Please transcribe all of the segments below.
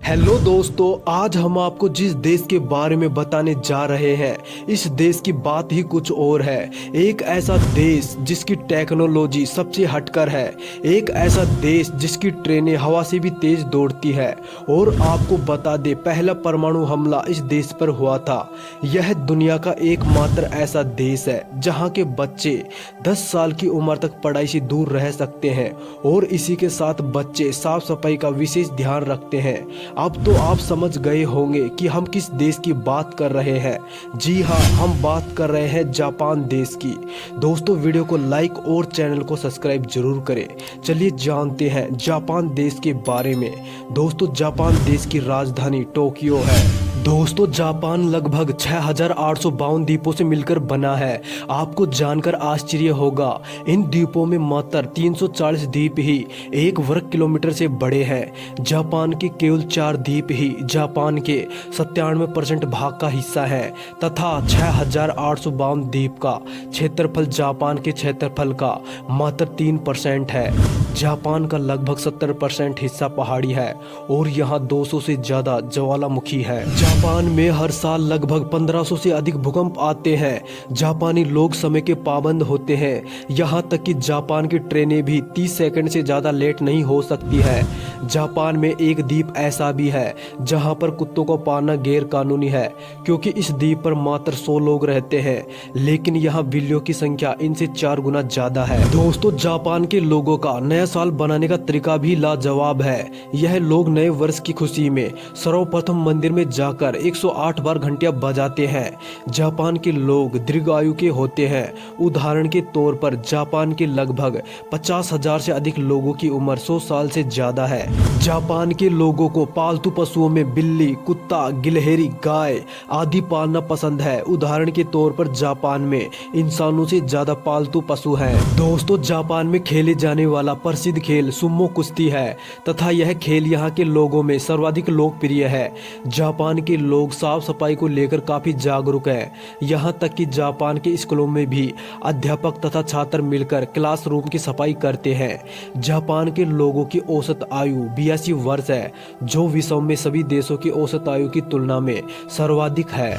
Hello दोस्तों, आज हम आपको जिस देश के बारे में बताने जा रहे हैं, इस देश की बात ही कुछ और है। एक ऐसा देश जिसकी टेक्नोलॉजी सबसे हटकर है, एक ऐसा देश जिसकी ट्रेनें हवा से भी तेज दौड़ती है। और आपको बता दे, पहला परमाणु हमला इस देश पर हुआ था। यह दुनिया का एकमात्र ऐसा देश है जहां के बच्चे 10 साल की उम्र तक पढ़ाई से दूर रह सकते हैं और इसी के साथ बच्चे साफ सफाई का विशेष ध्यान रखते हैं। अब तो आप समझ गए होंगे कि हम किस देश की बात कर रहे हैं। जी हाँ, हम बात कर रहे हैं जापान देश की। दोस्तों, वीडियो को लाइक और चैनल को सब्सक्राइब जरूर करें। चलिए जानते हैं जापान देश के बारे में। दोस्तों, जापान देश की राजधानी टोक्यो है। दोस्तों, जापान लगभग 6852 द्वीपों से मिलकर बना है। आपको जानकर आश्चर्य होगा, इन द्वीपों में मात्र 340 द्वीप ही 1 वर्ग किलोमीटर से बड़े हैं। जापान के केवल 4 द्वीप ही जापान के 97% भाग का हिस्सा है तथा 6852 द्वीप का क्षेत्रफल जापान के क्षेत्रफल का मात्र 3% है। जापान का लगभग 70% हिस्सा पहाड़ी है और यहाँ 200 से ज्यादा ज्वालामुखी है। जापान में हर साल लगभग 1500 से अधिक भूकंप आते हैं। जापानी लोग समय के पाबंद होते हैं, यहाँ तक कि जापान की ट्रेनें भी 30 सेकंड से ज़्यादा लेट नहीं हो सकती है। जापान में एक द्वीप ऐसा भी है जहाँ पर कुत्तों को पालना गैर कानूनी है, क्योंकि इस द्वीप पर मात्र 100 लोग रहते हैं, लेकिन यहाँ बिल्लियों की संख्या इनसे 4 गुना ज़्यादा है। दोस्तों, जापान के लोगों का नया साल बनाने का तरीका भी लाजवाब है। यह लोग नए वर्ष की खुशी में सर्वप्रथम मंदिर में जाकर 108 बार घंटियां बजाते हैं। जापान के लोग दीर्घायु के होते हैं। उदाहरण के तौर पर जापान के लगभग 50,000 से अधिक लोगों की उम्र 100 साल से ज्यादा है। जापान के लोगों को पालतू पशुओं में बिल्ली, कुत्ता, गिलहरी, गाय आदि पालना पसंद है। उदाहरण के तौर पर जापान में इंसानों से ज्यादा पालतू पशु हैं। दोस्तों, जापान में खेले जाने वाला प्रसिद्ध खेल सुमो कुश्ती है तथा यह खेल यहाँ के लोगों में सर्वाधिक लोकप्रिय है। जापान के लोग साफ सफाई को लेकर काफी जागरूक हैं। यहाँ तक कि जापान के स्कूलों में भी अध्यापक तथा छात्र मिलकर क्लासरूम की सफाई करते हैं। जापान के लोगों की औसत आयु 82 वर्ष है, जो विश्व में सभी देशों की औसत आयु की तुलना में सर्वाधिक है।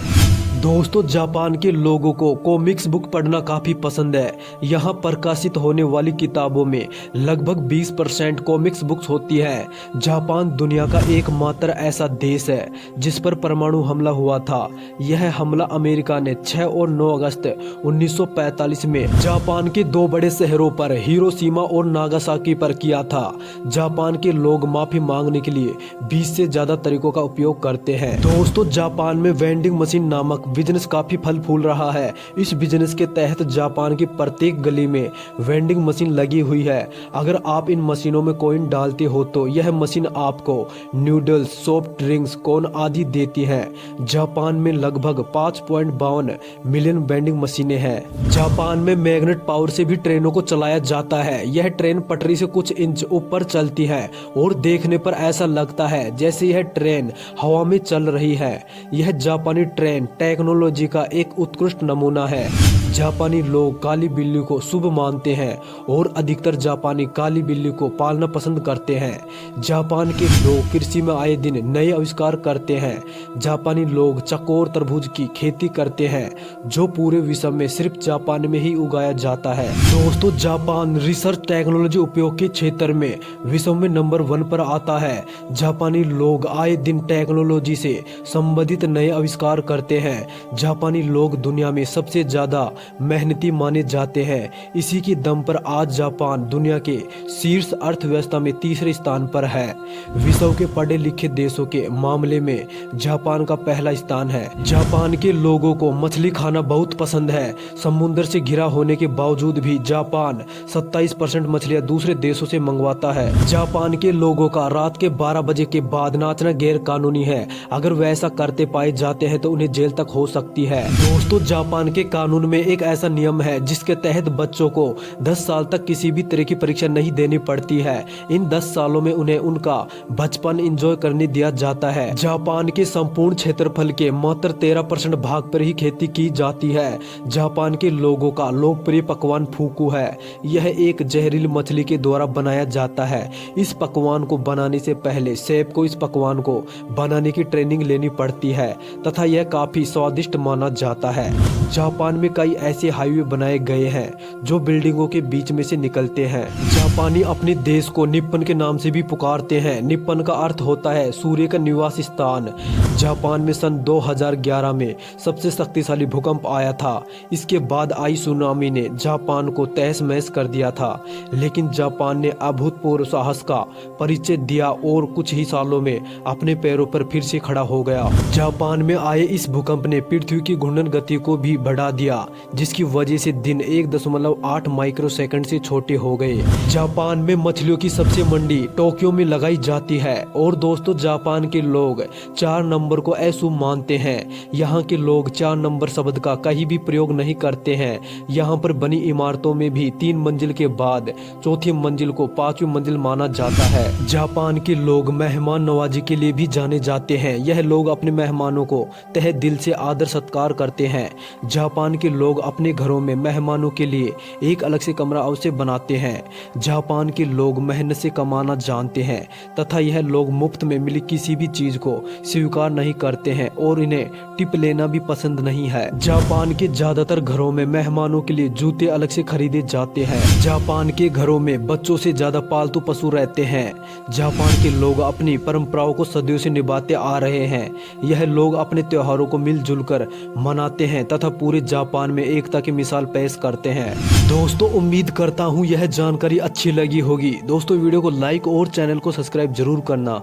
दोस्तों, जापान के लोगों को कॉमिक्स बुक पढ़ना काफी पसंद है। यहाँ प्रकाशित होने वाली किताबों में लगभग 20% कॉमिक्स बुक्स होती है। जापान दुनिया का एकमात्र ऐसा देश है जिस पर परमाणु हमला हुआ था। यह हमला अमेरिका ने 6 और 9 अगस्त 1945 में जापान के 2 बड़े शहरों पर हिरोशिमा और नागासाकी पर किया था। जापान के लोग माफी मांगने के लिए 20 से ज्यादा तरीकों का उपयोग करते हैं। दोस्तों, जापान में वेंडिंग मशीन नामक बिजनेस काफी फल फूल रहा है। इस बिजनेस के तहत जापान की प्रत्येक गली में वेंडिंग मशीन लगी हुई है। अगर आप इन मशीनों में कॉइन डालते हो तो यह मशीन आपको नूडल्स, सॉफ्ट ड्रिंक्स, कॉर्न आदि देती है। जापान में लगभग 5.52 मिलियन वेंडिंग मशीनें हैं। जापान में मैग्नेट पावर से भी ट्रेनों को चलाया जाता है। यह ट्रेन पटरी से कुछ इंच ऊपर चलती है और देखने पर ऐसा लगता है जैसे यह ट्रेन हवा में चल रही है। यह जापानी ट्रेन टेक्नोलॉजी का एक उत्कृष्ट नमूना है। जापानी लोग काली बिल्ली को शुभ मानते हैं और अधिकतर जापानी काली बिल्ली को पालना पसंद करते हैं। जापान के लोग कृषि में आए दिन नए आविष्कार करते हैं। जापानी लोग चकोर तरबूज की खेती करते हैं, जो पूरे विश्व में सिर्फ जापान में ही उगाया जाता है। दोस्तों, जापान रिसर्च टेक्नोलॉजी उपयोग के क्षेत्र में विश्व में नंबर 1 पर आता है। जापानी लोग आए दिन टेक्नोलॉजी से संबंधित नए आविष्कार करते हैं। जापानी लोग दुनिया में सबसे ज्यादा मेहनती माने जाते हैं। इसी की दम पर आज जापान दुनिया के शीर्ष अर्थव्यवस्था में तीसरे स्थान पर है। विश्व के पढ़े लिखे देशों के मामले में जापान का पहला स्थान है। जापान के लोगों को मछली खाना बहुत पसंद है। समुद्र से घिरा होने के बावजूद भी जापान 27% मछलियां दूसरे देशों से मंगवाता है। जापान के लोगों का रात के 12 बजे के बाद नाचना गैर कानूनी है। अगर वह ऐसा करते पाए जाते हैं तो उन्हें जेल तक हो सकती है। दोस्तों, जापान के कानून में एक ऐसा नियम है जिसके तहत बच्चों को 10 साल तक किसी भी तरह की परीक्षा नहीं देनी पड़ती है। इन 10 सालों में उन्हें उनका बचपन एंजॉय करने दिया जाता है। जापान के संपूर्ण क्षेत्रफल के मात्र 13% भाग पर ही खेती की जाती है। जापान के लोगों का लोकप्रिय पकवान फूकू है। यह एक जहरीली मछली के द्वारा बनाया जाता है। इस पकवान को बनाने से पहले शेफ को इस पकवान को बनाने की ट्रेनिंग लेनी पड़ती है तथा यह काफी स्वादिष्ट माना जाता है। जापान में कई ऐसे हाईवे बनाए गए हैं जो बिल्डिंगों के बीच में से निकलते हैं। जापानी अपने देश को निप्पन के नाम से भी पुकारते हैं। निप्पन का अर्थ होता है सूर्य का निवास स्थान। जापान में सन 2011 में सबसे शक्तिशाली भूकंप आया था। इसके बाद आई सुनामी ने जापान को तहस महस कर दिया था, लेकिन जापान ने अभूतपूर्व साहस का परिचय दिया और कुछ ही सालों में अपने पैरों पर फिर से खड़ा हो गया। जापान में आए इस भूकंप ने पृथ्वी की घूर्णन गति को भी बढ़ा दिया, जिसकी वजह से दिन 1.8 माइक्रोसेकंड से छोटे हो गए। जापान में मछलियों की सबसे मंडी टोक्यो में लगाई जाती है। और दोस्तों, जापान के लोग 4 नंबर को अशुभ मानते हैं। यहाँ के लोग 4 नंबर शब्द का कहीं भी प्रयोग नहीं करते हैं। यहाँ पर बनी इमारतों में भी 3 मंजिल के बाद चौथी मंजिल को 5वीं मंजिल माना जाता है। जापान के लोग मेहमान नवाजी के लिए भी जाने जाते हैं। यह लोग अपने मेहमानों को तहे दिल से आदर सत्कार करते हैं। जापान के लोग अपने घरों में मेहमानों के लिए एक अलग से कमरा अवश्य बनाते हैं। जापान के लोग मेहनत से कमाना जानते हैं तथा यह लोग मुफ्त में मिली किसी भी चीज को स्वीकार नहीं करते हैं और इन्हें टिप लेना भी पसंद नहीं है। जापान के ज्यादातर घरों में मेहमानों के लिए जूते अलग से खरीदे जाते हैं। जापान के घरों में बच्चों से ज्यादा पालतू पशु रहते हैं। जापान के लोग अपनी परंपराओं को सदियों से निभाते आ रहे हैं। यह लोग अपने त्योहारों को मिलजुल कर मनाते हैं तथा पूरे जापान में एकता की मिसाल पेश करते हैं। दोस्तों, उम्मीद करता हूँ यह जानकारी अच्छी लगी होगी। दोस्तों, वीडियो को लाइक और चैनल को सब्सक्राइब जरूर करना।